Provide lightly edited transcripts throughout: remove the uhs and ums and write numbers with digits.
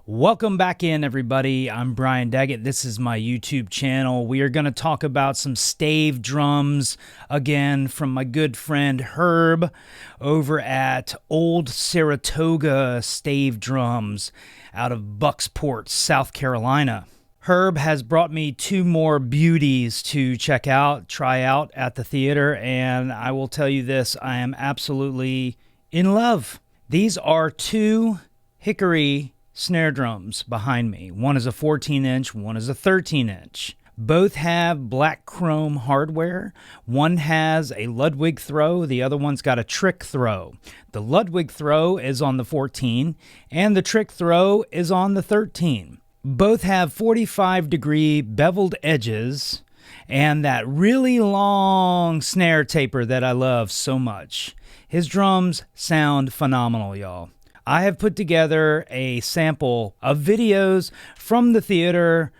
Welcome back in, everybody. I'm Brian Daggett. This is my YouTube channel. We are going to talk about some stave drums again from my good friend Herb over at Old Saratoga Stave Drums out of Bucksport, South Carolina. Herb has brought me two more beauties to check out, try out at the theater, and I will tell you this, I am absolutely in love. These are two Hickory snare drums behind me. One is a 14-inch, one is a 13-inch. Both have black chrome hardware. One has a Ludwig throw, the other one's got a trick throw. The Ludwig throw is on the 14, and the trick throw is on the 13. Both have 45-degree beveled edges and that really long snare taper that I love so much. His drums sound phenomenal, y'all. I have put together a sample of videos from the theater,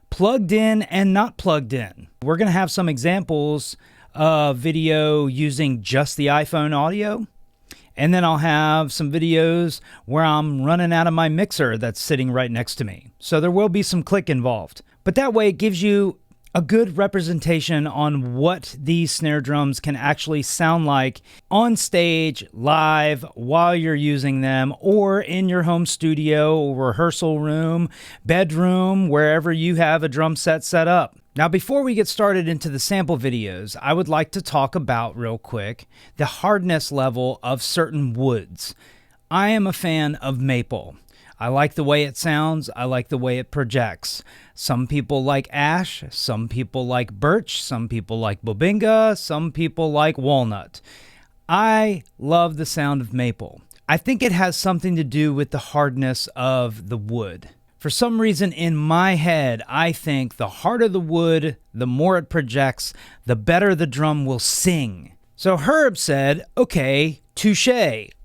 plugged in and not plugged in. We're going to have some examples of video using just the iPhone audio, and then I'll have some videos where I'm running out of my mixer that's sitting right next to me. So there will be some click involved, but that way it gives you a good representation on what these snare drums can actually sound like on stage, live, while you're using them, or in your home studio, or rehearsal room, bedroom, wherever you have a drum set up. Now, before we get started into the sample videos, I would like to talk about real quick the hardness level of certain woods. I am a fan of maple. I like the way it sounds. I like the way it projects. Some people like ash. Some people like birch. Some people like bobinga. Some people like walnut. I love the sound of maple. I think it has something to do with the hardness of the wood. For some reason in my head, I think the harder the wood, the more it projects, the better the drum will sing. So Herb said, okay, touche.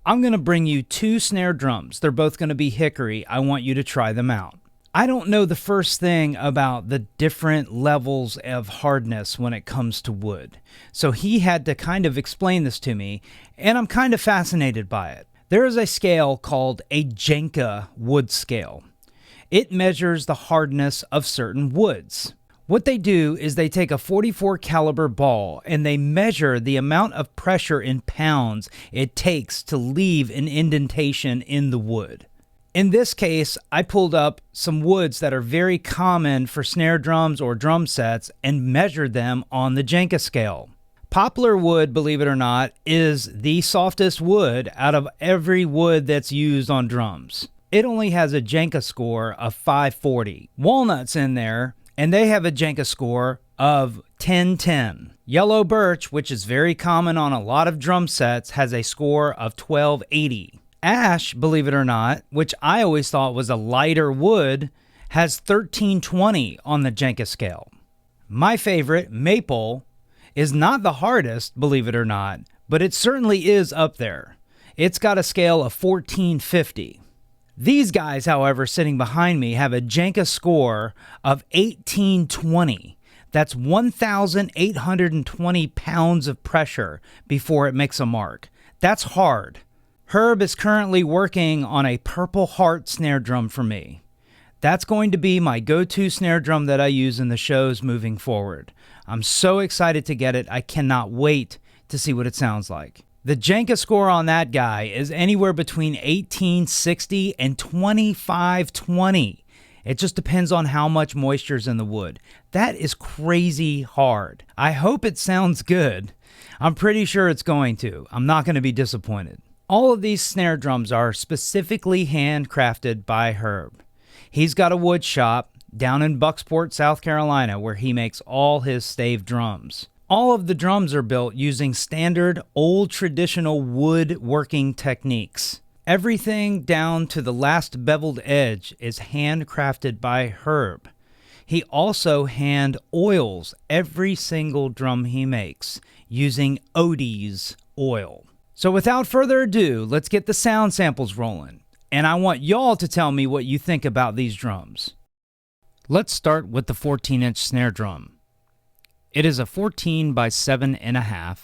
I'm going to bring you two snare drums. They're both going to be hickory. I want you to try them out. I don't know the first thing about the different levels of hardness when it comes to wood. So he had to kind of explain this to me, and I'm kind of fascinated by it. There is a scale called a Janka wood scale. It measures the hardness of certain woods. What they do is they take a .44 caliber ball and they measure the amount of pressure in pounds it takes to leave an indentation in the wood. In this case, I pulled up some woods that are very common for snare drums or drum sets and measured them on the Janka scale. Poplar wood, believe it or not, is the softest wood out of every wood that's used on drums. It only has a Janka score of 540. Walnut's in there, and they have a Janka score of 1010. Yellow birch, which is very common on a lot of drum sets, has a score of 1280. Ash, believe it or not, which I always thought was a lighter wood, has 1320 on the Janka scale. My favorite, maple, is not the hardest, believe it or not, but it certainly is up there. It's got a scale of 1450. These guys, however, sitting behind me have a Janka score of 1820. That's 1,820 pounds of pressure before it makes a mark. That's hard. Herb is currently working on a Purple Heart snare drum for me. That's going to be my go-to snare drum that I use in the shows moving forward. I'm so excited to get it. I cannot wait to see what it sounds like. The Janka score on that guy is anywhere between 1860 and 2520. It just depends on how much moisture's in the wood. That is crazy hard. I hope it sounds good. I'm pretty sure it's going to. I'm not going to be disappointed. All of these snare drums are specifically handcrafted by Herb. He's got a wood shop down in Bucksport, South Carolina, where he makes all his stave drums. All of the drums are built using standard, old traditional woodworking techniques. Everything down to the last beveled edge is handcrafted by Herb. He also hand oils every single drum he makes using Odie's oil. So without further ado, let's get the sound samples rolling. And I want y'all to tell me what you think about these drums. Let's start with the 14-inch snare drum. It is a 14 by 7.5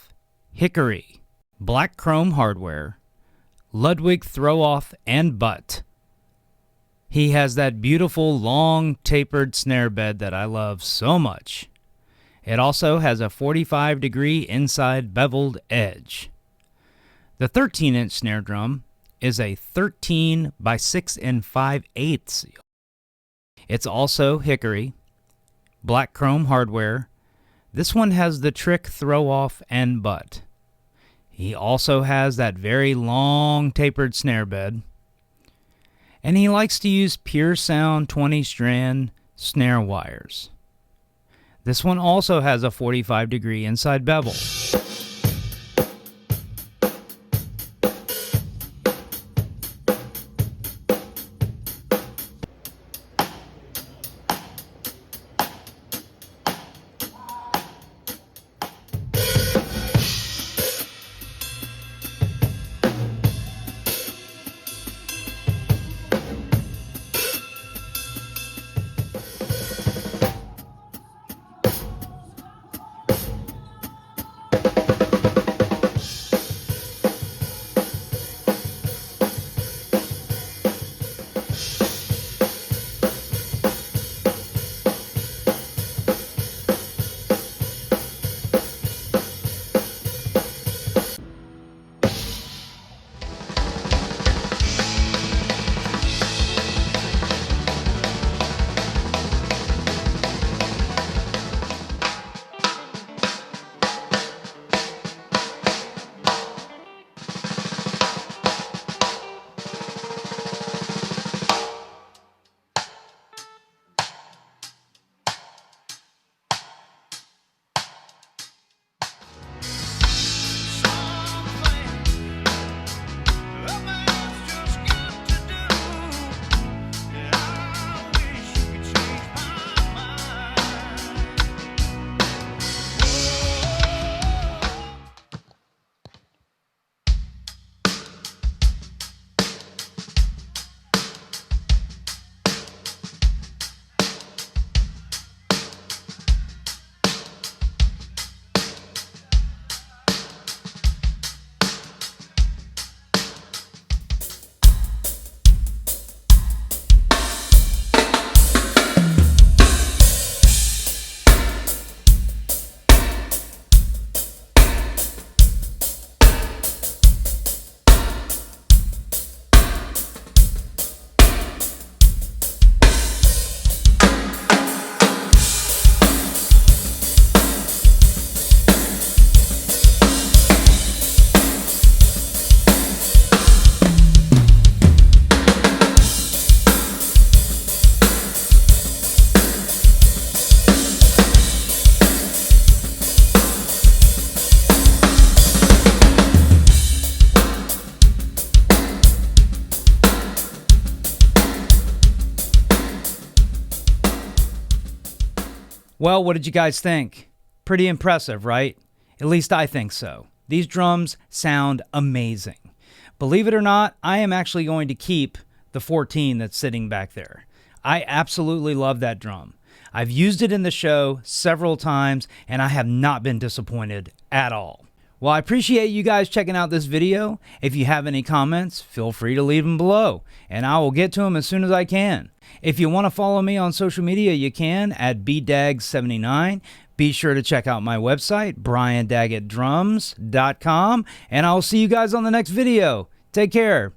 hickory, black chrome hardware, Ludwig throw-off and butt. He has that beautiful long tapered snare bed that I love so much. It also has a 45-degree inside beveled edge. The 13-inch snare drum is a 13 by 6 5/8. It's also hickory, black chrome hardware. This one has the trick throw-off and butt. He also has that very long tapered snare bed. And he likes to use Pure Sound 20-strand snare wires. This one also has a 45-degree inside bevel. Well, what did you guys think? Pretty impressive, right? At least I think so. These drums sound amazing. Believe it or not, I am actually going to keep the 14 that's sitting back there. I absolutely love that drum. I've used it in the show several times, and I have not been disappointed at all. Well, I appreciate you guys checking out this video. If you have any comments, feel free to leave them below, and I will get to them as soon as I can. If you want to follow me on social media, you can at bdag79. Be sure to check out my website, briandaggettdrums.com, and I'll see you guys on the next video. Take care.